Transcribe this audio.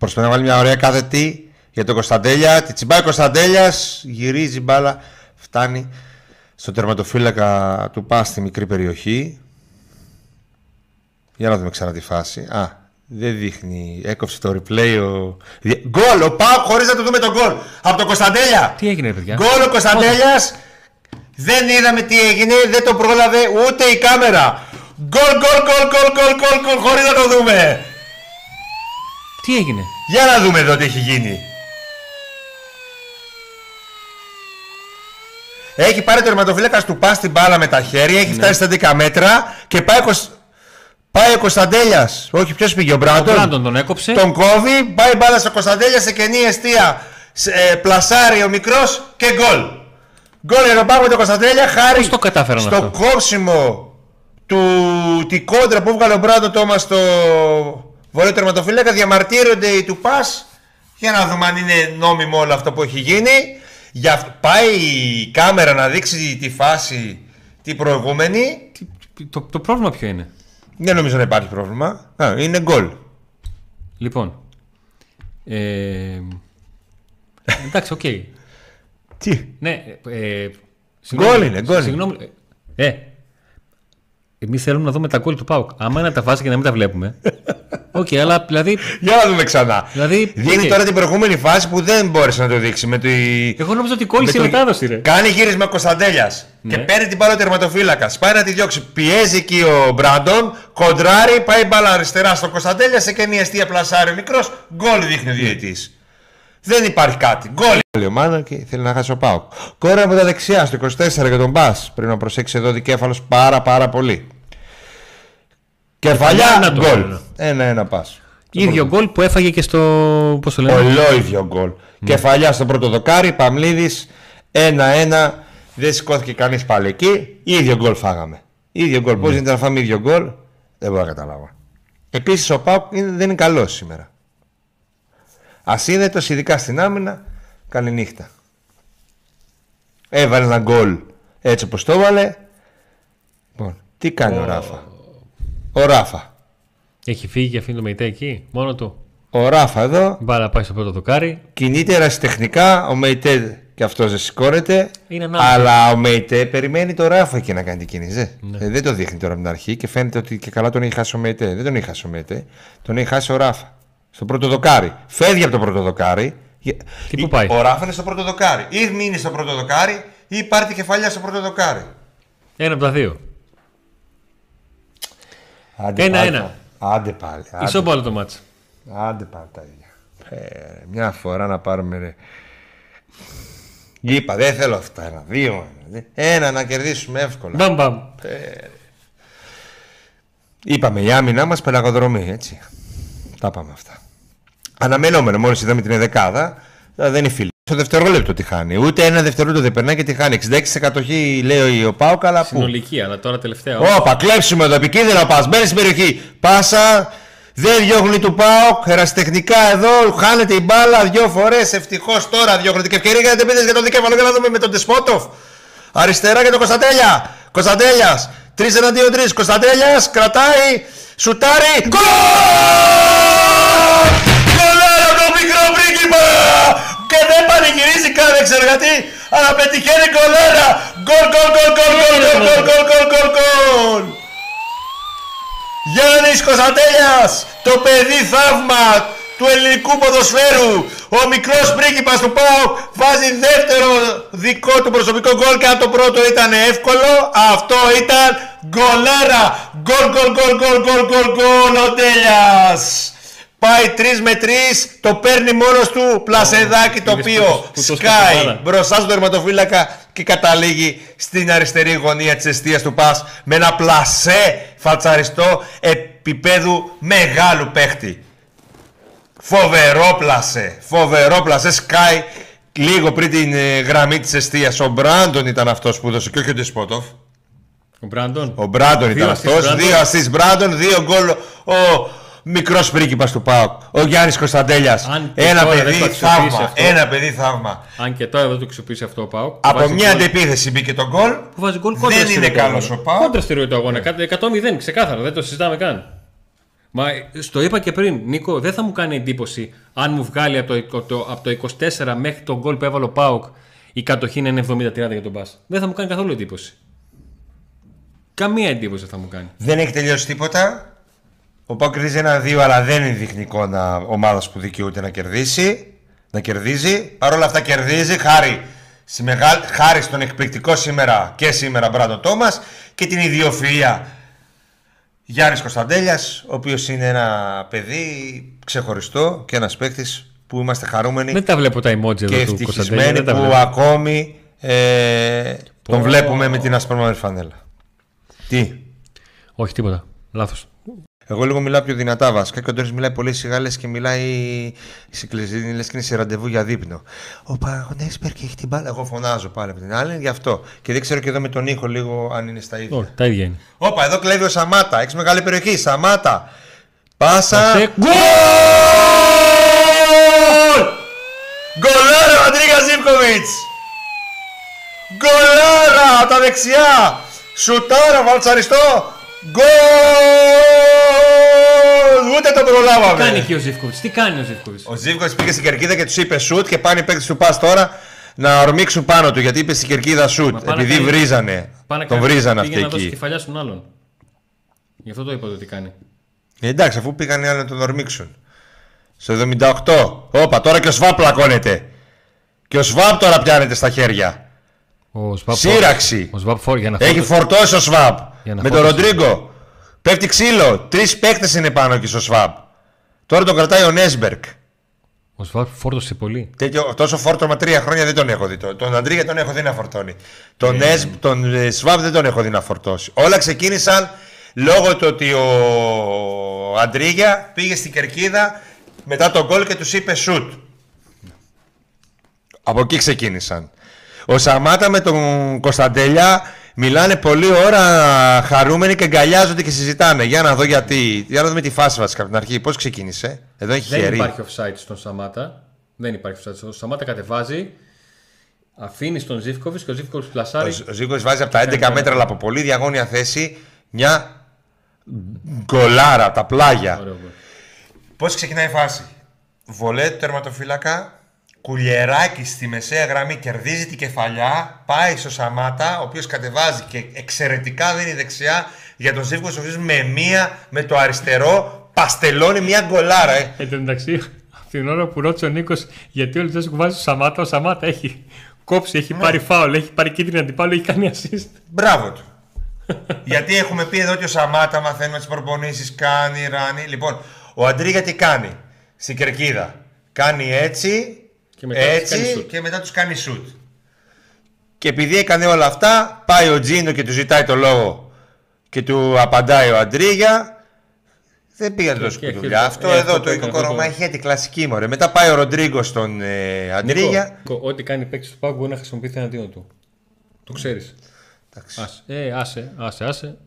Προσπαθεί να βάλει μια ωραία κάθετη για τον Κωνσταντέλια. Τη τσιμπάει ο Κωνσταντέλιας, γυρίζει μπάλα, φτάνει στο τερματοφύλακα του ΠΑΣ στη μικρή περιοχή. Για να δούμε ξανά τη φάση. Δεν δείχνει, έκοψε το replay. Γκολ! Ο ΠΑΟΚ χωρίς να το δούμε τον γκολ. Από τον Κωνσταντέλια. Τι έγινε, παιδιά? Γκολ ο Κωνσταντέλιας. Δεν είδαμε τι έγινε, δεν το πρόλαβε ούτε η κάμερα. Γκολ, χωρίς να το δούμε. Τι έγινε? Για να δούμε εδώ τι έχει γίνει. Έχει πάρει το τερματοφύλακας του ΠΑΣ την μπάλα με τα χέρια, έχει φτάσει στα 10 μέτρα και πάει ο Κωνσταντέλιας. Όχι, ποιος πήγε, ο Μπράντον. Ο Μπράντον τον έκοψε. Τον κόβει, πάει μπάλα στο Κωνσταντέλια σε κενή εστία. Πλασάρει ο μικρός και γκολ. Γκολ για τον Πάγο τον Κωνσταντέλια, χάρη πώς το κατάφεραν στο αυτό? κόψιμο τη κόντρα που έβγαλε ο Μπράντον Τόμας στο βορείο τερματοφύλακα. Διαμαρτύρονται οι του ΠΑΣ. Για να δούμε αν είναι νόμιμο όλο αυτό που έχει γίνει. Πάει η κάμερα να δείξει τη φάση την προηγούμενη. Το πρόβλημα ποιο είναι? Δεν νομίζω να υπάρχει πρόβλημα. Είναι γκολ. Λοιπόν, εντάξει, οκ. Τι? Ναι, γκολ είναι, γκολ. Συγγνώμη. Εμείς θέλουμε να δούμε τα γκολ του ΠΑΟΚ. Άμα είναι να τα βάζει και να μην τα βλέπουμε. Οκ, αλλά δηλαδή. Για να δούμε ξανά. Δηλαδή, δίνει τώρα την προηγούμενη φάση που δεν μπόρεσε να το δείξει. Εγώ νόμιζα ότι κόλλησε η μετάδοση, ρε. Κάνει γύρισμα Κωνσταντέλιας και παίρνει την μπάλα ο τερματοφύλακας. Πάει να τη διώξει. Πιέζει εκεί ο Μπράντον. Κοντράρει. Πάει μπάλα αριστερά στο Κωνσταντέλια. Σε κενή εστία πλασάρει ο μικρός. Γκολ δείχνει ο διαιτητής. Δεν υπάρχει κάτι. Γκολ. Ο Μάνο και θέλει να χάσει ο ΠΑΟΚ. Κόρα από τα δεξιά στο 24 για τον Μπας. Πρέπει να προσέξει εδώ δικέφαλος πάρα πολύ. Κεφαλιά γκολ. 1-1 πας. Ίδιο γκολ που έφαγε και στο. Πώς το λέμε? Ολόιδιο γκολ. Κεφαλιά στο πρώτο δοκάρι. Παμλίδης 1-1. Δεν σηκώθηκε κανείς πάλι εκεί. Ίδιο γκολ φάγαμε. Ίδιο γκολ. Πώς γίνεται να φάμε ίδιο γκολ? Δεν μπορώ να καταλάβω. Επίσης ο ΠΑΟΚ δεν είναι καλός σήμερα. Ασύνδετος, ειδικά στην άμυνα. Καλή νύχτα. Έβαλε ένα γκολ έτσι όπως το έβαλε. Λοιπόν, τι κάνει ο Ράφα? Ο Ράφα. Έχει φύγει και αφήνει το Μεϊτέ εκεί, μόνο του. Ο Ράφα εδώ. Μπάλα πάει στο πρώτο δοκάρι. Κινείται ερασιτεχνικά. Ο Μεϊτέ και αυτός δεν σηκώνεται. Αλλά ο Μεϊτέ περιμένει το Ράφα εκεί να κάνει την κίνηση. Ναι. Δεν το δείχνει τώρα από την αρχή και φαίνεται ότι και καλά τον έχει χάσει ο Μεϊτέ. Δεν τον έχει χάσει ο Μεϊτέ. Τον έχει χάσει ο Ράφα. Στο πρώτο δοκάρι. Φεύγει από το πρώτο δοκάρι. Και πού πάει? Ο Ράφα είναι στο πρώτο δοκάρι. Ή μείνει στο πρώτο δοκάρι ή πάρει τη κεφαλιά στο πρώτο δοκάρι. Ένα από τα δύο. 1-1. Άντε πάλι. Ισόμπαλο το μάτς. Άντε πάλι τα ίδια. Μια φορά να πάρουμε. Ρε. Είπα, δεν θέλω αυτά. 1-2. Να κερδίσουμε εύκολα. Μπαμ. Είπαμε η άμυνά μας πελαγοδρομή, έτσι. Τα πάμε αυτά. Αναμενόμενο, μόλις είδαμε την δεκάδα, δεν είναι φίλη. Στο δευτερόλεπτο τη χάνει. Ούτε ένα δευτερόλεπτο δεν περνάει και τη χάνει. 66% κατοχή λέει ο ΠΑΟΚ, αλλά πού. Συνολική, αλλά τώρα τελευταία. Όπα, κλέψουμε εδώ. Επικίνδυνο πας. Μπαίνει στην περιοχή. Πάσα. Δεν διώχνει του ΠΑΟΚ. Ερασιτεχνικά εδώ. Χάνεται η μπάλα 2 φορές. Ευτυχώς τώρα διώχνεται. Και ευκαιρία για να για τον δικέφαλο. Για να δούμε με τον Τεσπότοφ. Αριστερά για τον Κωνσταντέλια. Κωνσταντέλιας. 3-1-2-3. Κωνσταντέλιας κρατάει. Σουτάρει. Γκολ! Μικρό πρίγκιπα! Και δεν πανηγυρίζει καν, δεν ξέρω γιατί, αλλά πετυχαίνει γκολέρα! Γκολ! Γιάννης Κωνσταντέλιας, το παιδί θαύμα του ελληνικού ποδοσφαίρου, ο μικρός πρίγκιπας του ΠΑΟΚ βάζει δεύτερο δικό του προσωπικό γκολ και αν το πρώτο ήταν εύκολο, αυτό ήταν γκολέρα! Γκολ ο Τέλιας! Πάει 3 με 3, το παίρνει μόνος του πλασεδάκι το οποίο σκάει μπροστά στον τερματοφύλακα και καταλήγει στην αριστερή γωνία της εστίας του ΠΑΣ με ένα πλασέ φατσαριστό επίπεδου μεγάλου παίχτη. Φοβερό πλασέ, σκάει λίγο πριν την γραμμή της εστίας. Ο Μπράντον ήταν αυτός που έδωσε και όχι ο Ντεσπότοφ. Ο Μπράντον ήταν αυτός. 2 assist Μπράντον, 2 γκολ ο μικρός πρίγκιπας του ΠΑΟΚ, ο Γιάννης Κωνσταντέλιας. Ένα παιδί θαύμα. Αν και τώρα δεν το αξιοποιήσει αυτό ο ΠΑΟΚ. Από μια αντεπίθεση μπήκε το γκολ. Δεν είναι καλός ο ΠΑΟΚ. Κόντρα στη ροή του αγώνα. 100-0 ξεκάθαρα, δεν το συζητάμε καν. Μα στο είπα και πριν, Νίκο, δεν θα μου κάνει εντύπωση αν μου βγάλει από το 24 μέχρι τον γκολ που έβαλε ο ΠΑΟΚ η κατοχή να είναι 70-30 για τον Μπάς. Δεν θα μου κάνει καθόλου εντύπωση. Καμία εντύπωση δεν θα μου κάνει. Δεν έχει τελειώσει τίποτα. Ο ΠΑΟΚ κερδίζει 1-2, αλλά δεν είναι δειχνικό ομάδα που δικαιούται να κερδίσει. Να κερδίζει. Παρ' όλα αυτά κερδίζει χάρη στον εκπληκτικό σήμερα Μπράντον Τόμας και την ιδιοφυΐα Γιάννης Κωνσταντέλιας, ο οποίος είναι ένα παιδί ξεχωριστό και ένας παίκτης που είμαστε χαρούμενοι. Δεν τα βλέπω τα emoji και εδώ του Κωνσταντέλια. ευτυχισμένοι που ακόμη τον βλέπουμε με την ασπρόμαυρη φανέλα. Τι? Όχι, τίποτα. Λάθος. Εγώ λίγο μιλάω πιο δυνατά βασικά και ο Ντόρις μιλάει πολύ σιγά, λες και μιλάει λες και είναι σε ραντεβού για δείπνο. Ο Παναγιώτης έχει την μπάλα. Εγώ φωνάζω πάλι από την άλλη γι' αυτό. Και δεν ξέρω και εδώ με τον ήχο λίγο αν είναι στα ίδια. Όχι, τα ίδια είναι. Όπα, εδώ κλέβει ο Σαμάτα. Έχεις μεγάλη περιοχή. Σαμάτα. Πάσα. Γκολ! Γκολάρα ο Αντρίγα Ζίβκοβιτς. Γκολάρα από τα δεξιά. Σουτάρα, βαλτσαριστό. Γκολ! Ούτε τον προλάβαμε. Τι κάνει και ο Ζίβκοβιτς, τι κάνει ο Ζίβκοβιτς. Ο Ζίβκοβιτς πήγε στην κερκίδα και τους είπε σουτ και πάνε οι παίκτες του πας τώρα να ορμήξουν πάνω του. Γιατί είπε στην κερκίδα σουτ. Επειδή βρίζανε. Τον βρίζανε αυτοί εκεί. Πήγε να δώσει κεφαλιά στον άλλον. Γι' αυτό το είπα το τι κάνει. Εντάξει, αφού πήγαν οι άλλοι να τον ορμήξουν. Στο 78. Όπα, τώρα και ο Σβάπ πλακώνεται. Και ο Σβάπ τώρα πιάνεται στα χέρια. Σύραξη. Έχει φορτώσει ο Σβάπ. Με τον Ροντρίγκο. Πέφτει ξύλο. 3 παίκτες είναι πάνω εκεί στο Σβάπ. Τώρα τον κρατάει ο Νέσμπερκ. Ο Σβάπ φόρτωσε πολύ. Τόσο φόρτωμα 3 χρόνια δεν τον έχω δει. Τον Αντρίγια τον έχω δει να φορτώνει. Τον Σβάπ δεν τον έχω δει να φορτώσει. Όλα ξεκίνησαν λόγω του ότι ο Αντρίγια πήγε στην κερκίδα μετά τον γκολ και τους είπε σουτ. Από εκεί ξεκίνησαν. Ο Σαμάτα με τον Κωνσταντέλια μιλάνε πολλή ώρα χαρούμενοι και αγκαλιάζονται και συζητάνε. Για να δω γιατί. Για να δούμε τη φάση βασικά από την αρχή. Πώς ξεκίνησε. Εδώ έχει χέρι. Δεν υπάρχει offside στον Σαμάτα. Δεν υπάρχει offside. Ο Σαμάτα κατεβάζει. Αφήνει στον Ζίβκοβιτς και ο Ζίβκοβιτς πλασάρει. Ο Ζίβκοβιτς βάζει από τα 11 μέτρα, αλλά από πολύ διαγώνια θέση μια γκολάρα, τα πλάγια. Πώς ξεκινάει η φάση. Βολέ του τερματοφύλακα. Κουλιεράκι στη μεσαία γραμμή, κερδίζει την κεφαλιά, πάει στο Σαμάτα, ο οποίος κατεβάζει και εξαιρετικά δίνει δεξιά για τον Ζίβκοβιτς, ο οποίος με το αριστερό παστελώνει μια γκολάρα. Εν τω μεταξύ, από την ώρα που ρώτησε ο Νίκος γιατί ο Λιτζέσκου βάζει ο Σαμάτα έχει κόψει, έχει πάρει φάουλ, έχει πάρει κίτρινη αντιπάλου, έχει κάνει assist. Μπράβο του. Γιατί έχουμε πει εδώ ότι ο Σαμάτα μαθαίνουμε τις προπονήσεις, κάνει, ράνει. Λοιπόν, ο Αντρίγια τι κάνει στην κερκίδα. Κάνει έτσι. Και μετά τους κάνει σουτ. Και επειδή έκανε όλα αυτά, πάει ο Τζίνο και του ζητάει το λόγο και του απαντάει ο Αντρίγια. Δεν πήγαν τόσο κουτουλιά. Αυτό εδώ το οικοκορομάχη τη κλασική μωρέ. Μετά πάει ο Ροντρίγκο στον Αντρίγια. Ό,τι κάνει παίκτης του Πάγκου μπορεί να χρησιμοποιηθεί εναντίον του. Το ξέρεις. Άσε.